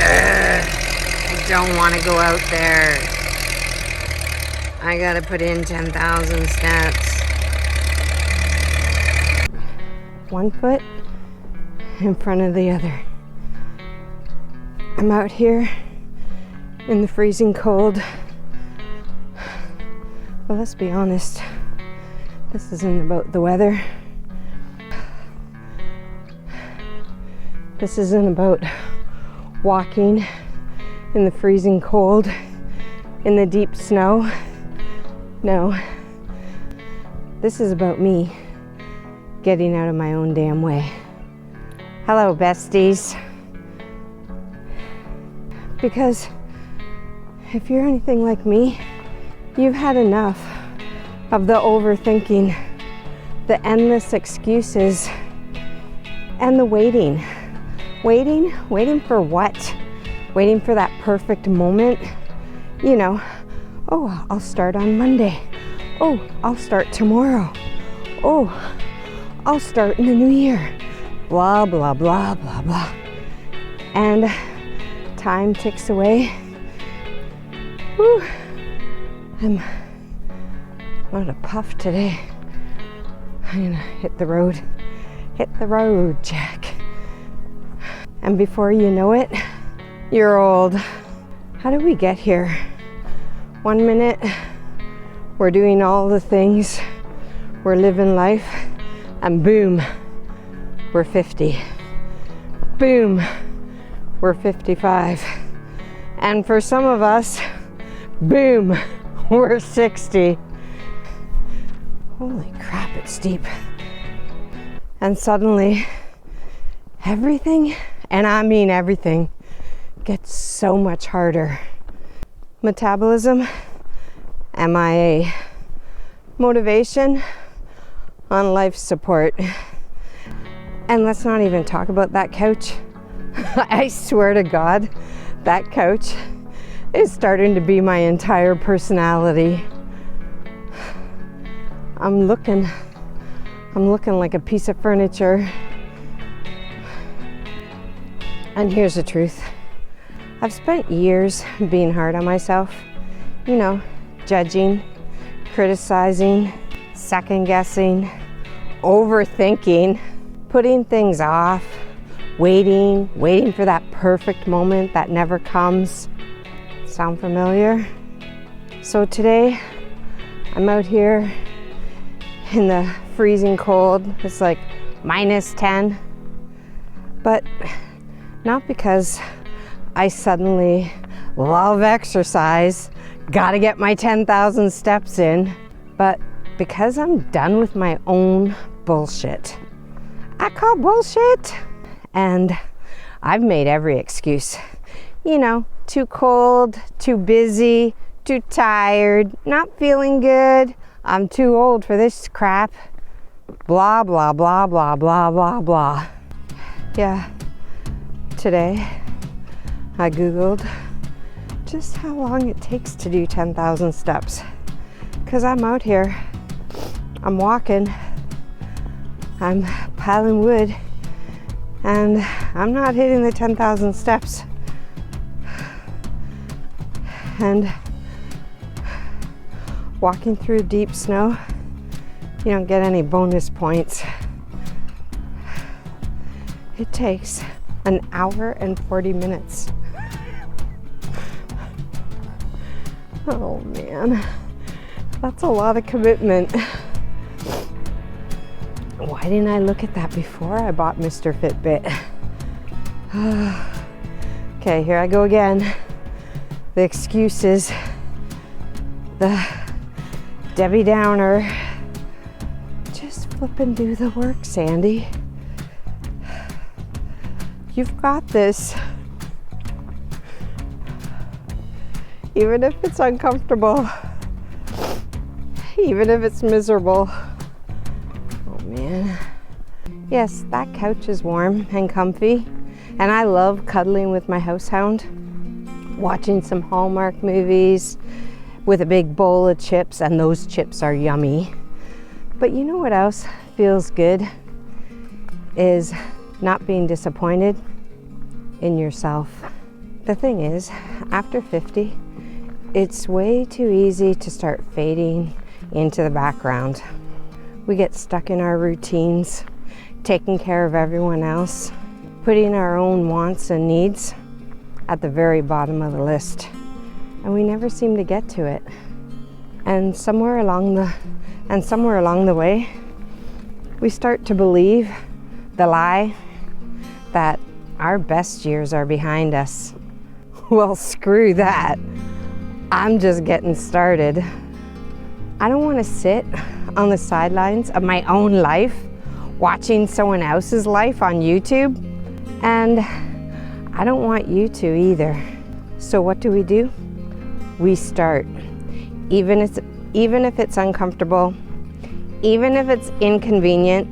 I don't want to go out there. I gotta put in 10,000 steps. One foot in front of the other. I'm out here in the freezing cold. But let's be honest, this isn't about the weather. This isn't about walking in the freezing cold, in the deep snow. No, this is about me getting out of my own damn way. Hello, besties. Because if you're anything like me, you've had enough of the overthinking, the endless excuses, and the waiting. Waiting for what? Waiting for that perfect moment. You know, oh, I'll start on Monday. Oh, I'll start tomorrow. Oh, I'll start in the new year. Blah, blah, blah, blah, blah. And time ticks away. Whew. I'm on a puff today. I'm gonna hit the road. Hit the road, Jack. And before you know it, you're old. How did we get here? 1 minute, we're doing all the things, we're living life, and boom, we're 50. Boom, we're 55. And for some of us, boom, we're 60. Holy crap, it's deep. And suddenly, everything, and I mean everything, gets so much harder. Metabolism, MIA. Motivation, on life support. And let's not even talk about that couch. I swear to God, that couch is starting to be my entire personality. I'm looking like a piece of furniture. And here's the truth. I've spent years being hard on myself. You know, judging, criticizing, second guessing, overthinking, putting things off, waiting for that perfect moment that never comes. Sound familiar? So today, I'm out here in the freezing cold. It's like -10. But not because I suddenly love exercise, gotta get my 10,000 steps in, but because I'm done with my own bullshit. I call bullshit. And I've made every excuse. You know, too cold, too busy, too tired, not feeling good, I'm too old for this crap. Blah, blah, blah, blah, blah, blah, blah. Yeah, today I Googled just how long it takes to do 10,000 steps. Because I'm out here, I'm walking, I'm piling wood, and I'm not hitting the 10,000 steps. And walking through deep snow, you don't get any bonus points. It takes an hour and 40 minutes. Oh man, that's a lot of commitment. Why didn't I look at that before I bought Mr. Fitbit? Okay, here I go again. The excuses, the Debbie Downer. Just flip and do the work, Sandy. You've got this. Even if it's uncomfortable, even if it's miserable. Oh man. Yes, that couch is warm and comfy, and I love cuddling with my househound, watching some Hallmark movies with a big bowl of chips, and those chips are yummy. But you know what else feels good? Is not being disappointed in yourself. The thing is, after 50, it's way too easy to start fading into the background. We get stuck in our routines, taking care of everyone else, putting our own wants and needs at the very bottom of the list, and we never seem to get to it. And somewhere along the way, we start to believe the lie that our best years are behind us. Well, screw that. I'm just getting started. I don't want to sit on the sidelines of my own life watching someone else's life on YouTube, and I don't want you to either. So what do? We start. Even if it's uncomfortable, even if it's inconvenient,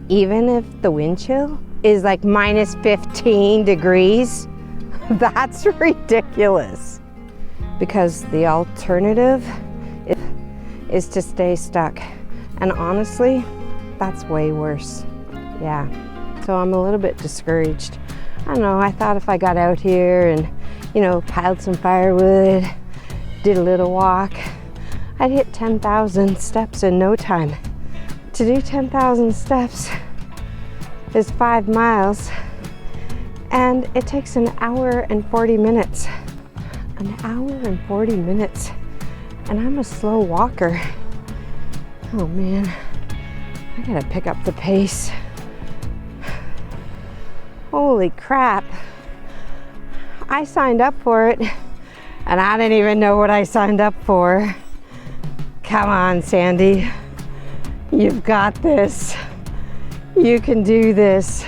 even if the wind chill is like minus 15 degrees, that's ridiculous. Because the alternative is to stay stuck. And honestly, that's way worse. Yeah. So I'm a little bit discouraged. I don't know, I thought if I got out here and, piled some firewood, did a little walk, I'd hit 10,000 steps in no time. To do 10,000 steps is 5 miles, and it takes an hour and 40 minutes. An hour and 40 minutes, and I'm a slow walker. Oh man, I gotta pick up the pace. Holy crap. I signed up for it, and I didn't even know what I signed up for. Come on, Sandy. You've got this. You can do this.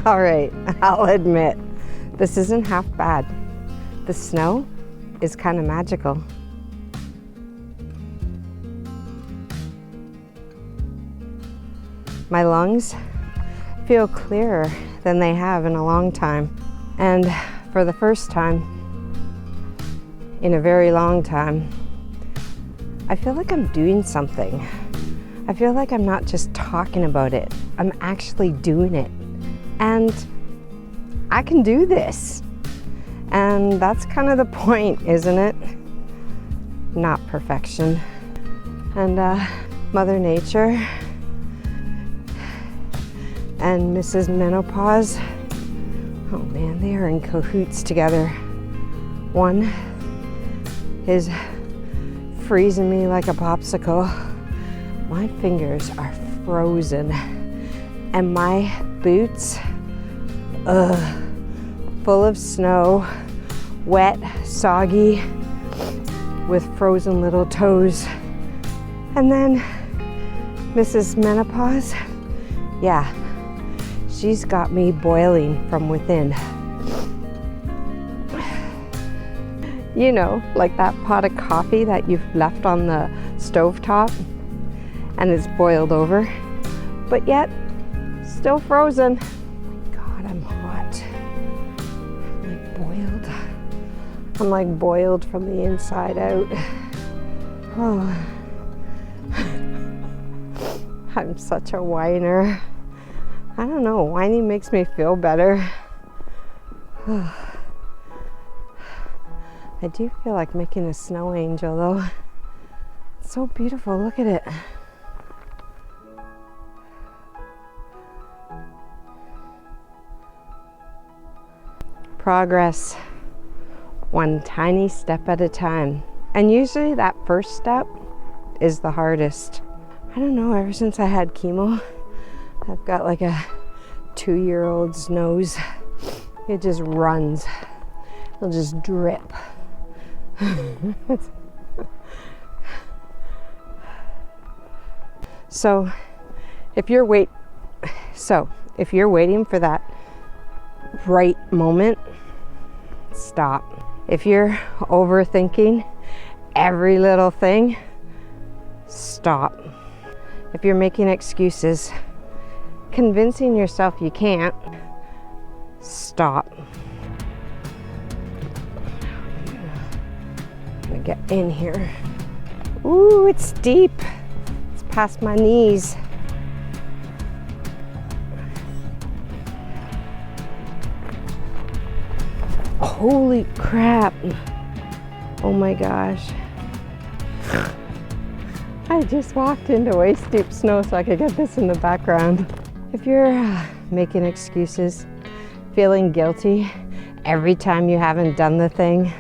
All right, I'll admit, this isn't half bad. The snow is kind of magical. My lungs feel clearer than they have in a long time. And for the first time in a very long time, I feel like I'm doing something. I feel like I'm not just talking about it, I'm actually doing it. And I can do this. And that's kind of the point, isn't it? Not perfection. And Mother Nature and Mrs. Menopause, oh man, they are in cahoots together. One is freezing me like a popsicle. My fingers are frozen, and my boots, full of snow, wet, soggy, with frozen little toes. And then Mrs. Menopause, yeah, she's got me boiling from within. You know, like that pot of coffee that you've left on the stovetop and it's boiled over, but yet still frozen. Oh my God, I'm hot. I'm like boiled from the inside out. Oh. I'm such a whiner. I don't know, whining makes me feel better. I do feel like making a snow angel though. It's so beautiful, look at it. Progress, one tiny step at a time. And usually that first step is the hardest. I don't know, ever since I had chemo, I've got like a 2-year-old's nose. It just runs. It'll just drip. So if you're waiting for that right moment, stop. If you're overthinking every little thing, stop. If you're making excuses, convincing yourself you can't, stop. I'm gonna get in here. Ooh, it's deep. It's past my knees. Holy crap. Oh my gosh. I just walked into waist deep snow so I could get this in the background. If you're making excuses, feeling guilty every time you haven't done the thing,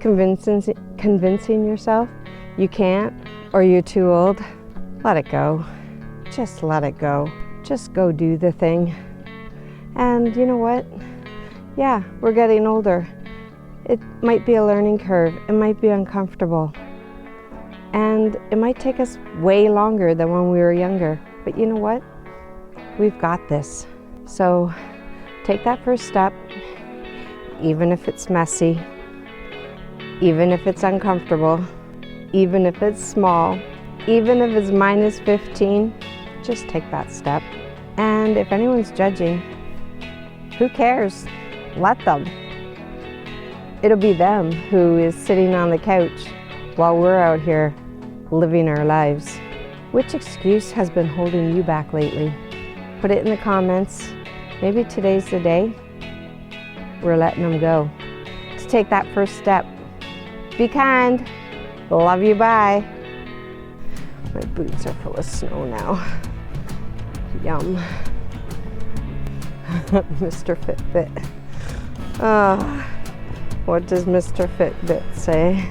convincing yourself you can't or you're too old, let it go. Just let it go. Just go do the thing. And you know what? Yeah, we're getting older. It might be a learning curve. It might be uncomfortable. And it might take us way longer than when we were younger. But you know what? We've got this. So take that first step, even if it's messy, even if it's uncomfortable, even if it's small, even if it's minus 15, just take that step. And if anyone's judging, who cares? Let them. It'll be them who is sitting on the couch while we're out here living our lives. Which excuse has been holding you back lately? Put it in the comments. Maybe today's the day we're letting them go. To take that first step. Be kind. Love you, bye. My boots are full of snow now. Yum. Mr. Fitbit. What does Mr. Fitbit say?